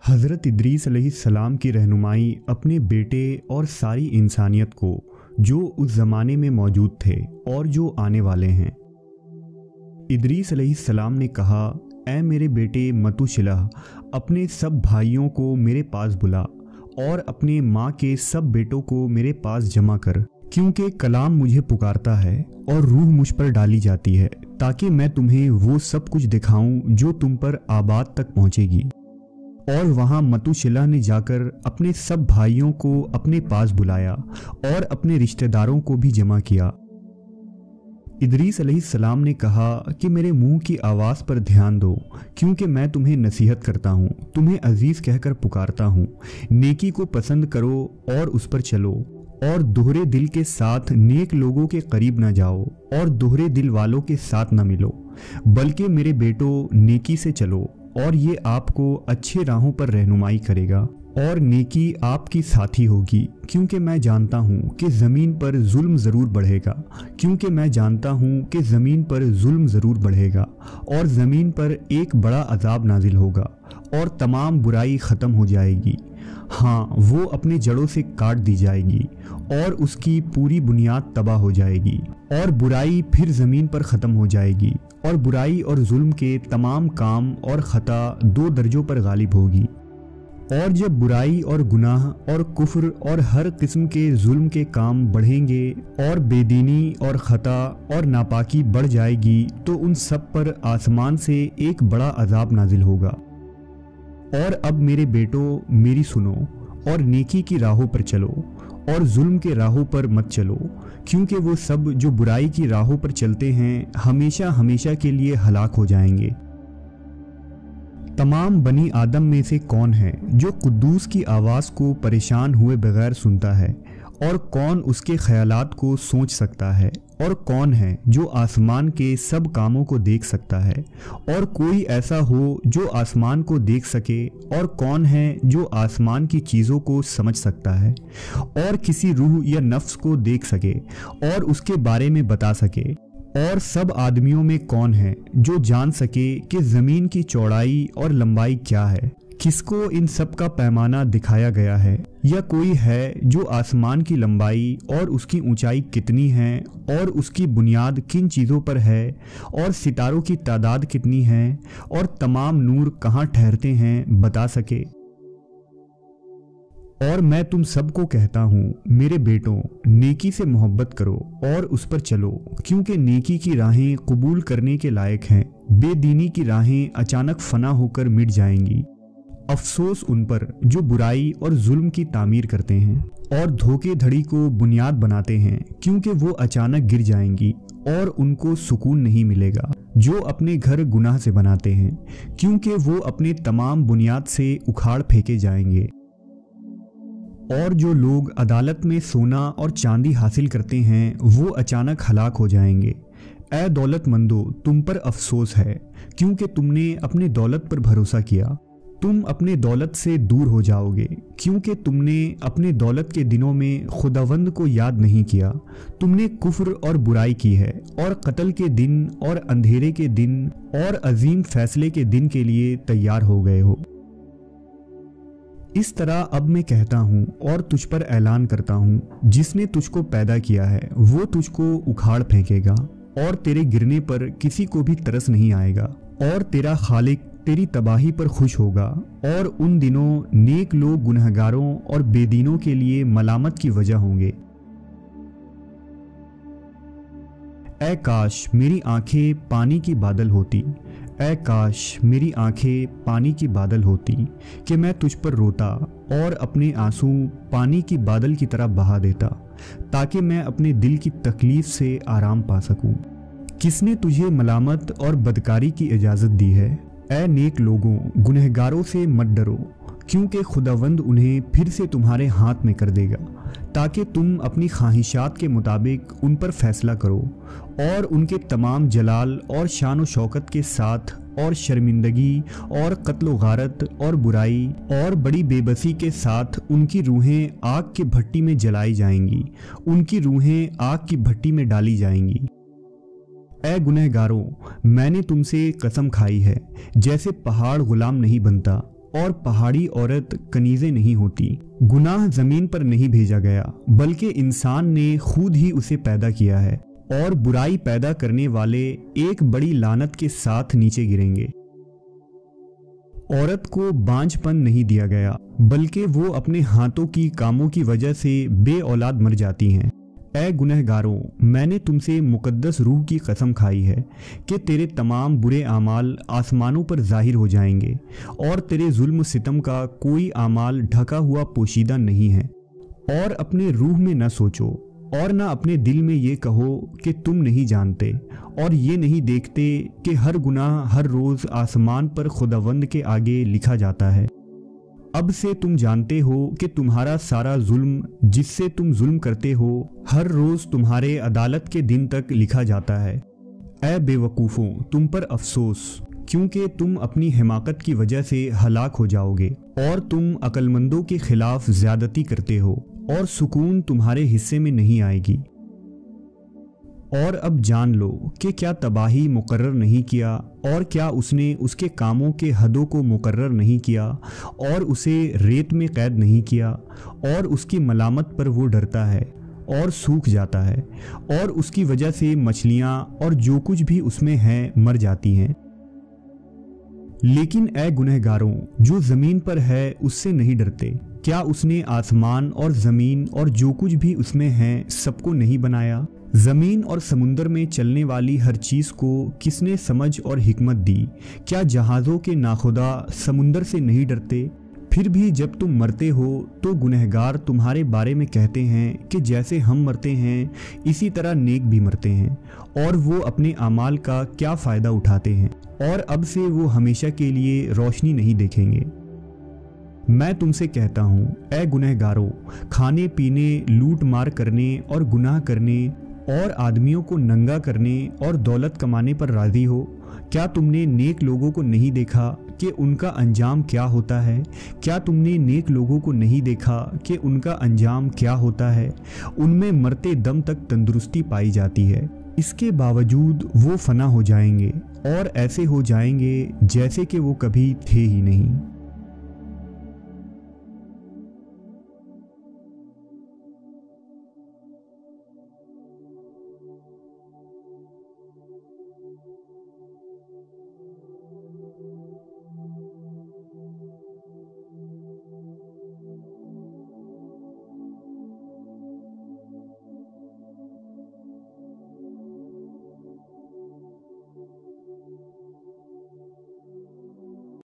हज़रत इदरीस अलैहिस्सलाम की रहनुमाई अपने बेटे और सारी इंसानियत को जो उस ज़माने में मौजूद थे और जो आने वाले हैं। इदरीस अलैहिस्सलाम ने कहा, ऐ मेरे बेटे मतूशिलह, अपने सब भाइयों को मेरे पास बुला और अपने माँ के सब बेटों को मेरे पास जमा कर, क्योंकि कलाम मुझे पुकारता है और रूह मुझ पर डाली जाती है, ताकि मैं तुम्हें वो सब कुछ दिखाऊं जो तुम पर आबाद तक पहुँचेगी। और वहाँ मतूशिलह ने जाकर अपने सब भाइयों को अपने पास बुलाया और अपने रिश्तेदारों को भी जमा किया। इदरीस अलैहिस्सलाम ने कहा कि मेरे मुंह की आवाज़ पर ध्यान दो, क्योंकि मैं तुम्हें नसीहत करता हूँ, तुम्हें अजीज़ कहकर पुकारता हूँ। नेकी को पसंद करो और उस पर चलो, और दोहरे दिल के साथ नेक लोगों के करीब न जाओ और दोहरे दिल वालों के साथ न मिलो, बल्कि मेरे बेटो नेकी से चलो, और ये आपको अच्छे राहों पर रहनुमाई करेगा और नेकी आपकी साथी होगी। क्योंकि मैं जानता हूँ कि ज़मीन पर जुल्म ज़रूर बढ़ेगा और ज़मीन पर एक बड़ा अजाब नाजिल होगा और तमाम बुराई ख़त्म हो जाएगी। हाँ, वो अपने जड़ों से काट दी जाएगी और उसकी पूरी बुनियाद तबाह हो जाएगी, और बुराई फिर ज़मीन पर ख़त्म हो जाएगी, और बुराई और जुल्म के तमाम काम और ख़ता दो दर्जों पर गालिब होगी। और जब बुराई और गुनाह और कुफ्र और हर किस्म के जुल्म के काम बढ़ेंगे और बेदीनी और ख़ता और नापाकी बढ़ जाएगी, तो उन सब पर आसमान से एक बड़ा अजाब नाजिल होगा। और अब मेरे बेटो, मेरी सुनो और नेकी की राहों पर चलो और जुल्म के राहों पर मत चलो, क्योंकि वो सब जो बुराई की राहों पर चलते हैं हमेशा हमेशा के लिए हलाक हो जाएंगे। तमाम बनी आदम में से कौन है जो कुद्दूस की आवाज़ को परेशान हुए बगैर सुनता है, और कौन उसके ख्यालात को सोच सकता है, और कौन है जो आसमान के सब कामों को देख सकता है, और कोई ऐसा हो जो आसमान को देख सके, और कौन है जो आसमान की चीज़ों को समझ सकता है और किसी रूह या नफ्स को देख सके और उसके बारे में बता सके। और सब आदमियों में कौन है जो जान सके कि ज़मीन की चौड़ाई और लंबाई क्या है, किसको इन सब का पैमाना दिखाया गया है, या कोई है जो आसमान की लंबाई और उसकी ऊंचाई कितनी है और उसकी बुनियाद किन चीज़ों पर है, और सितारों की तादाद कितनी है, और तमाम नूर कहाँ ठहरते हैं, बता सके। और मैं तुम सबको कहता हूँ, मेरे बेटों, नेकी से मोहब्बत करो और उस पर चलो, क्योंकि नेकी की राहें कबूल करने के लायक हैं, बेदीनी की राहें अचानक फना होकर मिट जाएंगी। अफसोस उन पर जो बुराई और जुल्म की तामीर करते हैं और धोखेधड़ी को बुनियाद बनाते हैं, क्योंकि वो अचानक गिर जाएंगी और उनको सुकून नहीं मिलेगा। जो अपने घर गुनाह से बनाते हैं, क्योंकि वो अपने तमाम बुनियाद से उखाड़ फेंके जाएंगे। और जो लोग अदालत में सोना और चांदी हासिल करते हैं, वो अचानक हलाक हो जाएंगे। ऐ दौलतमंदो, तुम पर अफसोस है, क्योंकि तुमने अपने दौलत पर भरोसा किया। तुम अपने दौलत से दूर हो जाओगे, क्योंकि तुमने अपने दौलत के दिनों में खुदावंद को याद नहीं किया। तुमने कुफ्र और बुराई की है, और कत्ल के दिन और अंधेरे के दिन और अजीम फैसले के दिन के लिए तैयार हो गए हो। इस तरह अब मैं कहता हूँ और तुझ पर ऐलान करता हूँ, जिसने तुझको पैदा किया है वो तुझको उखाड़ फेंकेगा, और तेरे गिरने पर किसी को भी तरस नहीं आएगा, और तेरा खालिक तेरी तबाही पर खुश होगा। और उन दिनों नेक लोग गुनहगारों और बेदीनों के लिए मलामत की वजह होंगे। ऐ काश मेरी आंखें पानी की बादल होती, ऐ काश मेरी आंखें पानी की बादल होती, कि मैं तुझ पर रोता और अपने आंसू पानी की बादल की तरह बहा देता, ताकि मैं अपने दिल की तकलीफ से आराम पा सकूं। किसने तुझे मलामत और बदकारी की इजाज़त दी है? ऐ नेक लोगों, गुनहगारों से मत डरो, क्योंकि खुदावंद उन्हें फिर से तुम्हारे हाथ में कर देगा, ताकि तुम अपनी ख्वाहिशात के मुताबिक उन पर फैसला करो, और उनके तमाम जलाल और शान व शौकत के साथ, और शर्मिंदगी और कत्ल व गारत और बुराई और बड़ी बेबसी के साथ उनकी रूहें आग की भट्टी में जलाई जाएंगी, उनकी रूहें आग की भट्टी में डाली जाएंगी। ऐ गुनहगारों, मैंने तुमसे कसम खाई है, जैसे पहाड़ गुलाम नहीं बनता और पहाड़ी औरत कनीज़ें नहीं होती। गुनाह ज़मीन पर नहीं भेजा गया, बल्कि इंसान ने खुद ही उसे पैदा किया है, और बुराई पैदा करने वाले एक बड़ी लानत के साथ नीचे गिरेंगे। औरत को बांझपन नहीं दिया गया, बल्कि वो अपने हाथों की कामों की वजह से बे औलाद मर जाती हैं। ऐ गुनहगारों, मैंने तुमसे मुकद्दस रूह की कसम खाई है कि तेरे तमाम बुरे आमाल आसमानों पर जाहिर हो जाएंगे, और तेरे जुल्म सितम का कोई आमाल ढका हुआ पोशीदा नहीं है। और अपने रूह में न सोचो, और न अपने दिल में ये कहो कि तुम नहीं जानते और ये नहीं देखते कि हर गुनाह हर रोज़ आसमान पर खुदावंद के आगे लिखा जाता है। अब से तुम जानते हो कि तुम्हारा सारा जुल्म जिससे तुम जुल्म करते हो हर रोज़ तुम्हारे अदालत के दिन तक लिखा जाता है। ऐ बेवकूफ़ों, तुम पर अफसोस, क्योंकि तुम अपनी हिमाकत की वजह से हलाक हो जाओगे, और तुम अक्लमंदों के खिलाफ ज़्यादती करते हो, और सुकून तुम्हारे हिस्से में नहीं आएगी। और अब जान लो कि क्या तबाही मुकर्रर नहीं किया, और क्या उसने उसके कामों के हदों को मुकर्रर नहीं किया, और उसे रेत में कैद नहीं किया, और उसकी मलामत पर वो डरता है और सूख जाता है, और उसकी वजह से मछलियाँ और जो कुछ भी उसमें है मर जाती हैं। लेकिन ऐ गुनहगारों, जो ज़मीन पर है उससे नहीं डरते। क्या उसने आसमान और ज़मीन और जो कुछ भी उसमें है सबको नहीं बनाया? ज़मीन और समुंदर में चलने वाली हर चीज़ को किसने समझ और हिकमत दी? क्या जहाज़ों के नाखुदा समुंदर से नहीं डरते? फिर भी जब तुम मरते हो तो गुनहगार तुम्हारे बारे में कहते हैं कि जैसे हम मरते हैं इसी तरह नेक भी मरते हैं, और वो अपने अमाल का क्या फ़ायदा उठाते हैं, और अब से वो हमेशा के लिए रोशनी नहीं देखेंगे। मैं तुमसे कहता हूँ, ऐ गुनहगारों, खाने पीने, लूट मार करने और गुनाह करने और आदमियों को नंगा करने और दौलत कमाने पर राज़ी हो। क्या तुमने नेक लोगों को नहीं देखा कि उनका अंजाम क्या होता है? क्या तुमने नेक लोगों को नहीं देखा कि उनका अंजाम क्या होता है? उनमें मरते दम तक तंदुरुस्ती पाई जाती है, इसके बावजूद वो फना हो जाएंगे और ऐसे हो जाएंगे जैसे कि वो कभी थे ही नहीं।